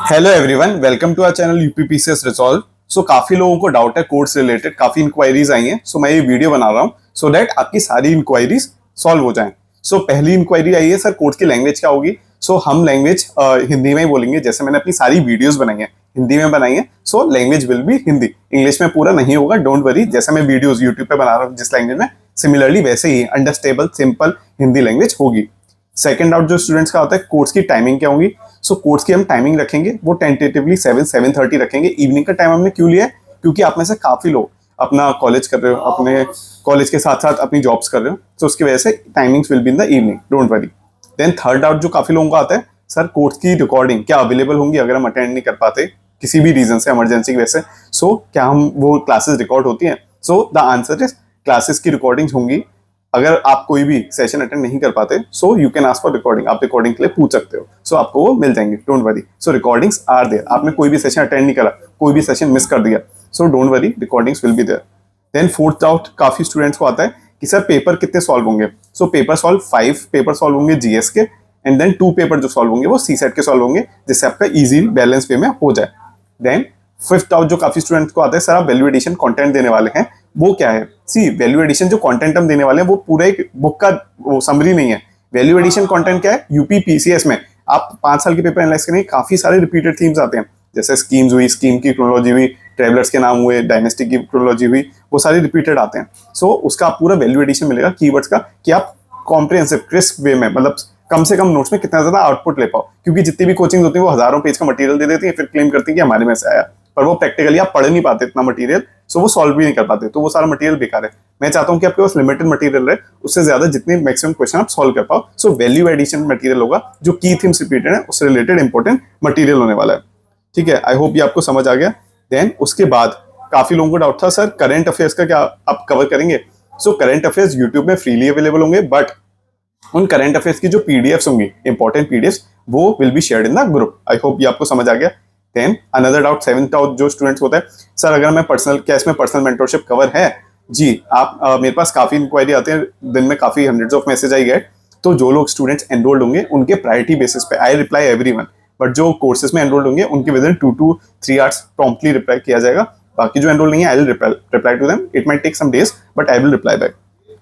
Hello everyone, welcome to our channel UPPCS resolve. So काफी लोगों को डाउट है कोर्स रिलेटेड, काफी इंक्वायरीज आई हैं। सो मैं ये वीडियो बना रहा हूँ सो दैट आपकी सारी इंक्वायरीज सॉल्व हो जाएं। सो पहली इंक्वायरी आई है, सर कोर्स की लैंग्वेज क्या होगी। सो हम लैंग्वेज हिंदी में ही बोलेंगे, जैसे मैंने अपनी सारी वीडियोस बनाई हैं हिंदी में बनाई है। So language will be Hindi, English में पूरा नहीं होगा, डोंट वरी। जैसे मैं वीडियोस यूट्यूब पे बना रहा हूँ जिस लैंग्वेज में, सिमिलरली वैसे ही अंडरस्टेबल सिंपल हिंदी लैंग्वेज होगी। सेकंड डाउट जो स्टूडेंट्स का होता है, कोर्स की टाइमिंग क्या होगी। सो कोर्स की हम टाइमिंग रखेंगे वो टेंटेटिवली 7-7:30 रखेंगे। इवनिंग का टाइम हमने क्यों लिया है, क्योंकि आप में से काफी लोग अपना कॉलेज कर रहे हो, अपने कॉलेज के साथ साथ अपनी जॉब्स कर रहे हो, तो उसकी वजह से timings will be in the evening, don't worry. Then third doubt जो काफी लोगों का आता है, सर कोर्स की रिकॉर्डिंग क्या अवेलेबल होंगी अगर हम अटेंड नहीं कर पाते किसी भी रीजन से, इमरजेंसी की वजह से। सो क्या हम वो क्लासेस रिकॉर्ड होती हैं। So the answer is classes की रिकॉर्डिंग्स होंगी। अगर आप कोई भी सेशन अटेंड नहीं कर पाते, so you can ask for recording, आप रिकॉर्डिंग के लिए पूछ सकते हो। सो आपको वो मिल जाएंगे, don't worry. So recordings are there. आपने कोई भी सेशन अटेंड नहीं करा, कोई भी सेशन मिस कर दिया, so don't worry, recordings will be there. Then fourth doubt काफी स्टूडेंट्स को आता है कि सर पेपर कितने सॉल्व होंगे। So paper solve 5 paper solve होंगे जीएस के, एंड देन 2 पेपर जो सॉल्व होंगे वो सीसेट के सॉल्व होंगे, जिससे आपका इजी बैलेंस वे में हो जाए। देन फिफ्थ डाउट जो काफी स्टूडेंट्स को आता है, सर आप वैल्यू एडिशन कंटेंट देने वाले हैं, वो क्या है। सी वैल्यू एडिशन जो कंटेंट हम देने वाले हैं वो पूरा एक बुक का वो समरी नहीं है। वैल्यू एडिशन कंटेंट क्या है, यूपी पीसीएस में आप 5 साल के पेपर एनालाइज करेंगे, काफी सारे रिपीटेड थीम्स आते हैं, जैसे स्कीम्स हुई, स्कीम की क्रोनोलॉजी हुई, ट्रेवलर्स के नाम हुए, डायनेस्टी की क्रोनोलॉजी हुई, वो सारी रिपीटेड आते हैं। सो उसका आप पूरा वैल्यू एडिशन मिलेगा कीवर्ड्स का, कि आप कॉम्प्रिहेंसिव क्रिस्प वे में, मतलब कम से कम नोट्स में कितना ज्यादा आउटपुट ले पाओ। क्योंकि जितनी भी कोचिंग होती है वो हजारों पेज का मटेरियल दे देती है, फिर क्लेम करती है कि हमारे में से आया, पर वो प्रैक्टिकली आप पढ़ नहीं पाते इतना मटेरियल, सो वो सॉल्व भी नहीं कर पाते, तो वो सारा मटेरियल बेकार है। मैं चाहता हूं कि आपके पास लिमिटेड मटेरियल रहे, उससे ज्यादा जितने मैक्सिमम क्वेश्चन आप सॉल्व कर पाओ। सो वैल्यू एडिशन मटेरियल होगा, जो की थीम्स रिपीटेड है उससे रिलेटेड इंपॉर्टेंट मटेरियल होने वाला है। ठीक है, आई होप ये आपको समझ आ गया। देन उसके बाद काफी लोगों को डाउट था, सर करंट अफेयर्स का क्या आप कवर करेंगे। सो करंट अफेयर्स यूट्यूब में फ्रीली अवेलेबल होंगे, बट उन करंट अफेयर्स की जो पीडीएफ्स होंगी, इंपॉर्टेंट पीडीएफ्स, वो will be shared in the group. I hope ये आपको समझ आ गया। Then another doubt, seventh doubt जो स्टूडेंट्स होता है, सर अगर मैं पर्सनल, क्या इसमें पर्सनल मेंटरशिप कवर है। जी आप मेरे पास काफी इंक्वायरी आते हैं, दिन में काफी हंड्रेड्स ऑफ मैसेज आई गए। तो जो लोग स्टूडेंट्स एनरोल्ड होंगे उनके प्रायोरिटी बेसिस पे आई रिप्लाई एवरीवन, बट जो कोर्सेज में एनरोल्ड होंगे उनके within 2 to 3 hours promptly reply किया जाएगा। बाकी जो एनरोल नहीं है, I will reply to them, it might take some days but I will reply back.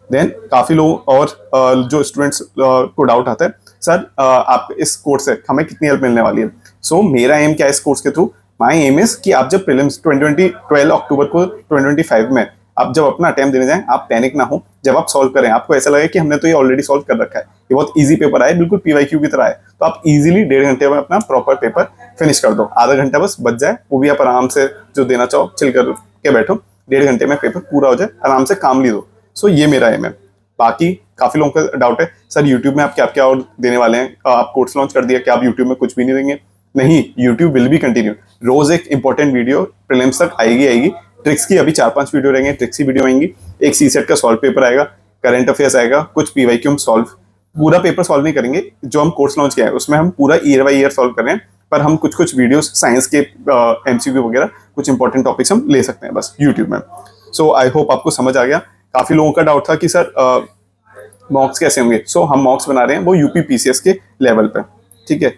Then काफी लोग और जो स्टूडेंट्स को डाउट आता है, सर आप इस कोर्स से हमें कितनी हेल्प मिलने वाली है। सो मेरा एम क्या है इस कोर्स के थ्रू, माई एम इज कि आप जब प्रीलिम्स 12 अक्टूबर को 2025 में आप जब अपना अटेम्प्ट देने जाएं, आप पैनिक ना हो। जब आप सॉल्व करें, आपको ऐसा लगे कि हमने तो ये ऑलरेडी सॉल्व कर रखा है, ये बहुत इजी पेपर आया, बिल्कुल पीवाईक्यू की तरह है, तो आप इजीली 1.5 घंटे में अपना प्रॉपर पेपर फिनिश कर दो। आधा घंटा बस बच जाए, वो भी आप आराम से जो देना चाहो चिल कर के बैठो, 1.5 घंटे में पेपर पूरा हो जाए, आराम से काम ली दो। सो ये मेरा एम है। बाकी काफी लोगों का डाउट है, सर यूट्यूब में आप क्या क्या और देने वाले हैं, आप कोर्स लॉन्च कर दिया, क्या आप यूट्यूब में कुछ भी नहीं देंगे। नहीं, यूट्यूब विल बी कंटिन्यू, रोज एक इंपॉर्टेंट वीडियो प्रीलिम्स तक आएगी। ट्रिक्स की अभी 4-5 वीडियो रहेंगे, ट्रिक्स की वीडियो आएंगी, एक सीसेट का सॉल्व पेपर आएगा, करंट अफेयर्स आएगा, कुछ पीवाईक्यू हम सॉल्व, पूरा पेपर सॉल्व नहीं करेंगे। जो हम कोर्स लॉन्च किया है उसमें हम पूरा ईयर बाई ईयर सॉल्व कर रहे हैं, पर हम कुछ कुछ वीडियोस साइंस के एमसीक्यू वगैरह कुछ इंपॉर्टेंट टॉपिक्स हम ले सकते हैं बस यूट्यूब में। सो आई होप आपको समझ आ गया। काफी लोगों का डाउट था कि सर मॉक्स कैसे होंगे। सो हम मॉक्स बना रहे हैं वो यूपी पीसीएस के लेवल पे। ठीक है,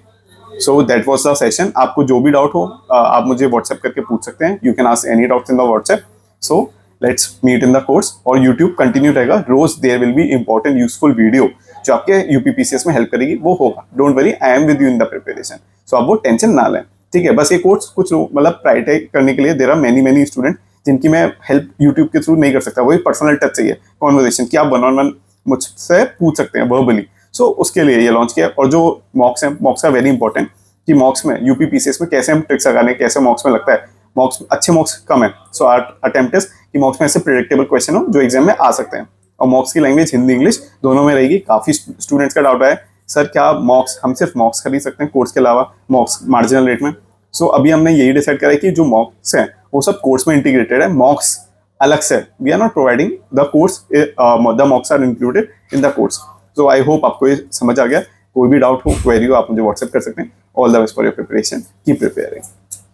so that was the session. आपको जो भी डाउट हो आप मुझे व्हाट्सएप करके पूछ सकते हैं, you can ask any doubts in the WhatsApp. So let's meet in the course, और यूट्यूब कंटिन्यू रहेगा, रोज there will be important useful video जो आपके यूपी पीसीएस में हेल्प करेगी, वो होगा। Don't worry, I am with you in the preparation. So आप वो टेंशन ना लें। ठीक है, बस ये कोर्स कुछ मतलब प्रायोरिटाइज करने के लिए देयर आर मेनी स्टूडेंट जिनकी मैं हेल्प यूट्यूब के थ्रू नहीं कर सकता, वही पर्सनल टच चाहिए, कॉन्वर्सेशन की आप 1-on-1 मुझसे पूछ सकते हैं वर्बली। सो उसके लिए ये लॉन्च किया। और जो मॉक्स है, मॉक्स का वेरी इंपॉर्टेंट कि मॉक्स में यूपी पीसीएस में कैसे हम ट्रिक्स लगाने, कैसे मॉक्स में लगता है, मॉक्स अच्छे मॉक्स कम है। सो आवर अटेम्प्ट इज कि मॉक्स में ऐसे प्रेडिक्टेबल क्वेश्चन हो जो एग्जाम में आ सकते हैं, और मॉक्स की लैंग्वेज हिंदी इंग्लिश दोनों में रहेगी। काफी स्टूडेंट्स का डाउट है, सर क्या मॉक्स हम सिर्फ मॉक्स खरीद सकते हैं कोर्स के अलावा, मॉक्स मार्जिनल रेट में। सो अभी हमने यही डिसाइड करा है कि जो मॉक्स हैं वो सब कोर्स में इंटीग्रेटेड है, मॉक्स अलग से, we are not providing the course, the mocks are included in the course. So I hope आपको ये समझ आ गया। कोई भी डाउट हो, क्वेरी हो, आप मुझे व्हाट्सएप कर सकते हैं। All the best for your preparation, keep preparing.